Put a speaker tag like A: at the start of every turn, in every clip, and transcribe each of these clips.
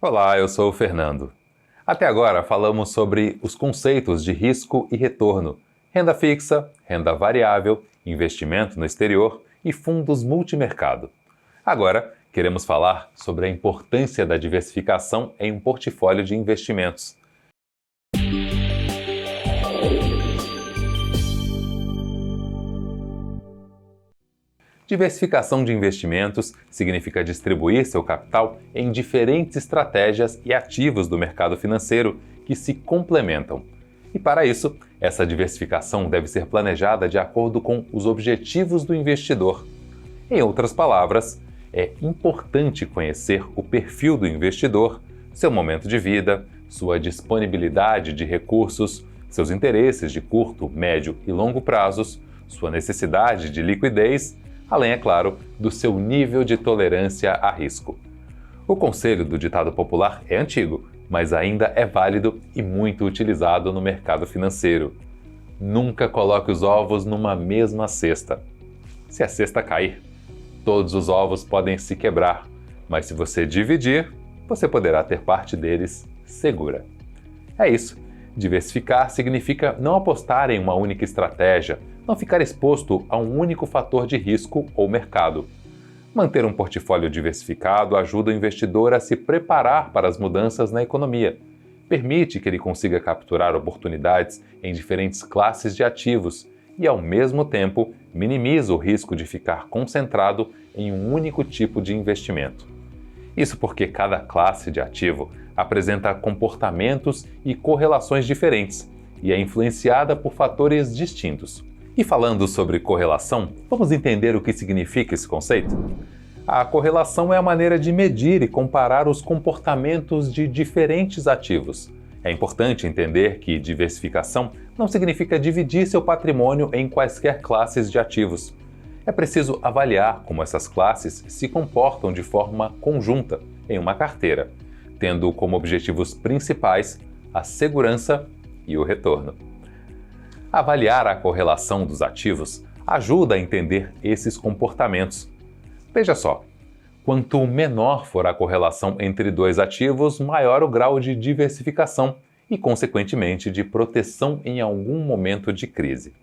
A: Olá, eu sou o Fernando. Até agora falamos sobre os conceitos de risco e retorno, renda fixa, renda variável, investimento no exterior e fundos multimercado. Agora, queremos falar sobre a importância da diversificação em um portfólio de investimentos. Diversificação de investimentos significa distribuir seu capital em diferentes estratégias e ativos do mercado financeiro que se complementam. E para isso, essa diversificação deve ser planejada de acordo com os objetivos do investidor. Em outras palavras, é importante conhecer o perfil do investidor, seu momento de vida, sua disponibilidade de recursos, seus interesses de curto, médio e longo prazos, sua necessidade de liquidez, além, é claro, do seu nível de tolerância a risco. O conselho do ditado popular é antigo, mas ainda é válido e muito utilizado no mercado financeiro. Nunca coloque os ovos numa mesma cesta. Se a cesta cair, todos os ovos podem se quebrar, mas se você dividir, você poderá ter parte deles segura. É isso. Diversificar significa não apostar em uma única estratégia, não ficar exposto a um único fator de risco ou mercado. Manter um portfólio diversificado ajuda o investidor a se preparar para as mudanças na economia. Permite que ele consiga capturar oportunidades em diferentes classes de ativos e, ao mesmo tempo, minimiza o risco de ficar concentrado em um único tipo de investimento. Isso porque cada classe de ativo apresenta comportamentos e correlações diferentes e é influenciada por fatores distintos. E falando sobre correlação, vamos entender o que significa esse conceito? A correlação é a maneira de medir e comparar os comportamentos de diferentes ativos. É importante entender que diversificação não significa dividir seu patrimônio em quaisquer classes de ativos. É preciso avaliar como essas classes se comportam de forma conjunta em uma carteira, tendo como objetivos principais a segurança e o retorno. Avaliar a correlação dos ativos ajuda a entender esses comportamentos. Veja só, quanto menor for a correlação entre dois ativos, maior o grau de diversificação e, consequentemente, de proteção em algum momento de crise.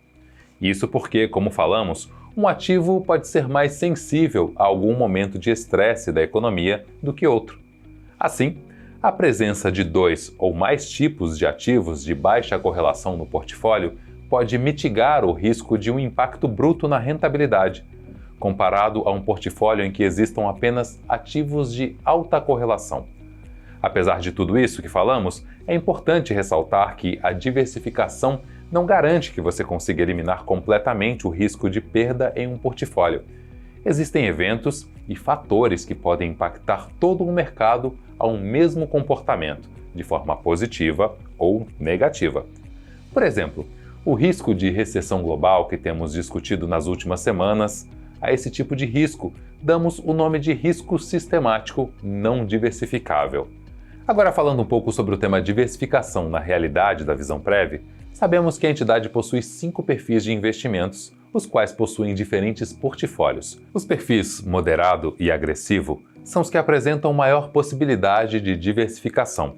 A: Isso porque, como falamos, um ativo pode ser mais sensível a algum momento de estresse da economia do que outro. Assim, a presença de dois ou mais tipos de ativos de baixa correlação no portfólio pode mitigar o risco de um impacto bruto na rentabilidade, comparado a um portfólio em que existam apenas ativos de alta correlação. Apesar de tudo isso que falamos, é importante ressaltar que a diversificação não garante que você consiga eliminar completamente o risco de perda em um portfólio. Existem eventos e fatores que podem impactar todo o mercado a um mesmo comportamento, de forma positiva ou negativa. Por exemplo, o risco de recessão global que temos discutido nas últimas semanas, a esse tipo de risco damos o nome de risco sistemático não diversificável. Agora, falando um pouco sobre o tema diversificação na realidade da Visãoprev, sabemos que a entidade possui 5 perfis de investimentos, os quais possuem diferentes portfólios. Os perfis moderado e agressivo são os que apresentam maior possibilidade de diversificação.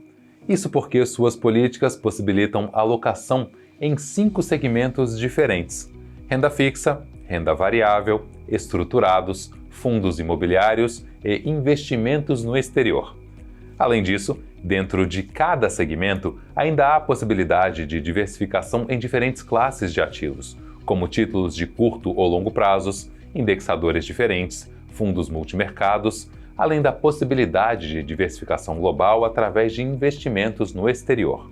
A: Isso porque suas políticas possibilitam alocação em 5 segmentos diferentes: renda fixa, renda variável, estruturados, fundos imobiliários e investimentos no exterior. Além disso, dentro de cada segmento, ainda há possibilidade de diversificação em diferentes classes de ativos, como títulos de curto ou longo prazos, indexadores diferentes, fundos multimercados, além da possibilidade de diversificação global através de investimentos no exterior.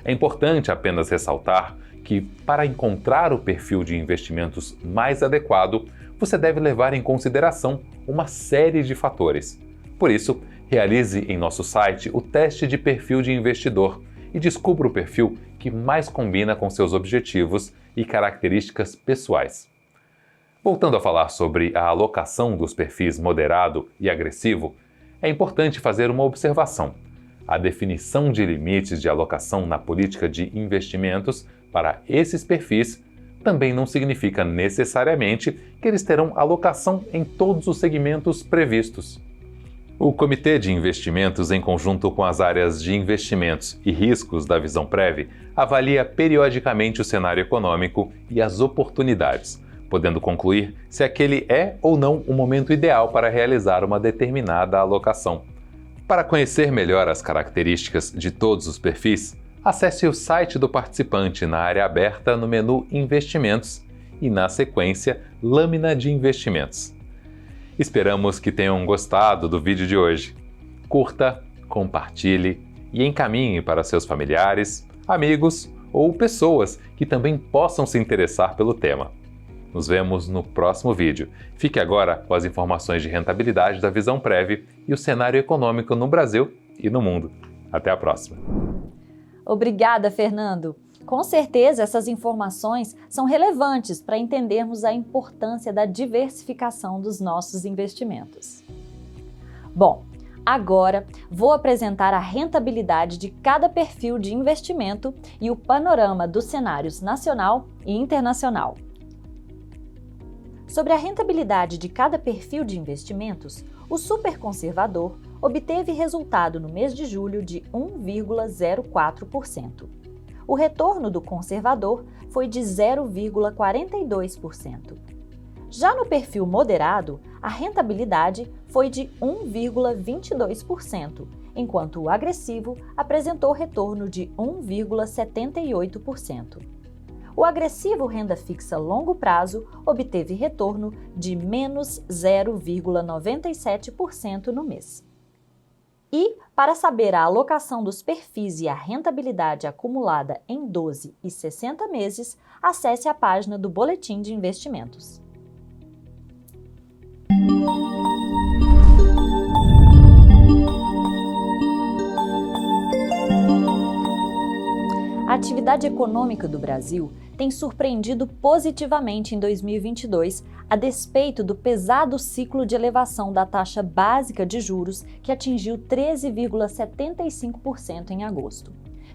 A: É importante apenas ressaltar que, para encontrar o perfil de investimentos mais adequado, você deve levar em consideração uma série de fatores. Por isso, realize em nosso site o teste de perfil de investidor e descubra o perfil que mais combina com seus objetivos e características pessoais. Voltando a falar sobre a alocação dos perfis moderado e agressivo, é importante fazer uma observação. A definição de limites de alocação na política de investimentos para esses perfis também não significa necessariamente que eles terão alocação em todos os segmentos previstos. O Comitê de Investimentos, em conjunto com as áreas de investimentos e riscos da Visãoprev, avalia periodicamente o cenário econômico e as oportunidades, podendo concluir se aquele é ou não o momento ideal para realizar uma determinada alocação. Para conhecer melhor as características de todos os perfis, acesse o site do participante na área aberta no menu Investimentos e, na sequência, Lâmina de Investimentos. Esperamos que tenham gostado do vídeo de hoje. Curta, compartilhe e encaminhe para seus familiares, amigos ou pessoas que também possam se interessar pelo tema. Nos vemos no próximo vídeo. Fique agora com as informações de rentabilidade da Visãoprev e o cenário econômico no Brasil e no mundo. Até a próxima.
B: Obrigada, Fernando. Com certeza, essas informações são relevantes para entendermos a importância da diversificação dos nossos investimentos. Bom, agora vou apresentar a rentabilidade de cada perfil de investimento e o panorama dos cenários nacional e internacional. Sobre a rentabilidade de cada perfil de investimentos, o superconservador obteve resultado no mês de julho de 1,04%. O retorno do conservador foi de 0,42%. Já no perfil moderado, a rentabilidade foi de 1,22%, enquanto o agressivo apresentou retorno de 1,78%. O agressivo renda fixa longo prazo obteve retorno de menos 0,97% no mês. E, para saber a alocação dos perfis e a rentabilidade acumulada em 12 e 60 meses, acesse a página do Boletim de Investimentos. A atividade econômica do Brasil tem surpreendido positivamente em 2022, a despeito do pesado ciclo de elevação da taxa básica de juros, que atingiu 13,75% em agosto.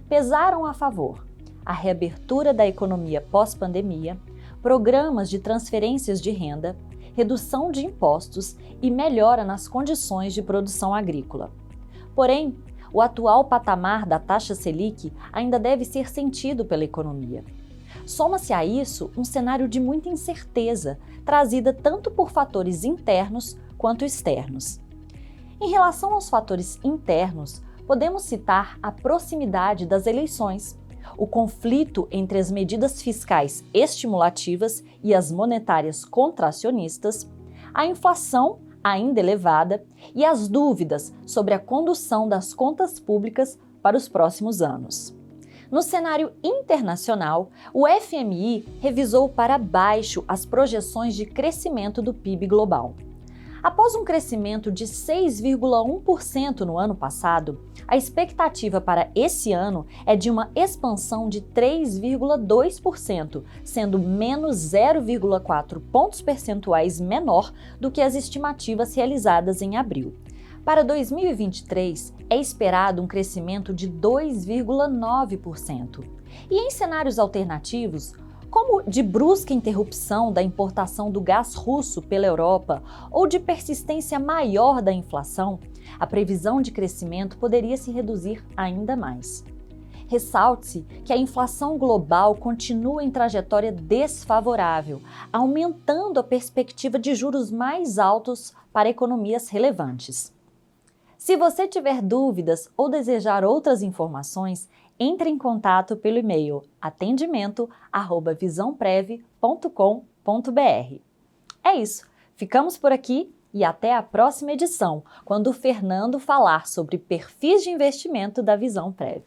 B: Pesaram a favor a reabertura da economia pós-pandemia, programas de transferências de renda, redução de impostos e melhora nas condições de produção agrícola. Porém, o atual patamar da taxa Selic ainda deve ser sentido pela economia. Soma-se a isso um cenário de muita incerteza, trazida tanto por fatores internos quanto externos. Em relação aos fatores internos, podemos citar a proximidade das eleições, o conflito entre as medidas fiscais estimulativas e as monetárias contracionistas, a inflação ainda elevada e as dúvidas sobre a condução das contas públicas para os próximos anos. No cenário internacional, o FMI revisou para baixo as projeções de crescimento do PIB global. Após um crescimento de 6,1% no ano passado, a expectativa para esse ano é de uma expansão de 3,2%, sendo menos 0,4 pontos percentuais menor do que as estimativas realizadas em abril. Para 2023, é esperado um crescimento de 2,9%. E em cenários alternativos, como de brusca interrupção da importação do gás russo pela Europa ou de persistência maior da inflação, a previsão de crescimento poderia se reduzir ainda mais. Ressalte-se que a inflação global continua em trajetória desfavorável, aumentando a perspectiva de juros mais altos para economias relevantes. Se você tiver dúvidas ou desejar outras informações, entre em contato pelo e-mail atendimento@visãoprev.com.br. É isso, ficamos por aqui e até a próxima edição, quando o Fernando falar sobre perfis de investimento da Visãoprev.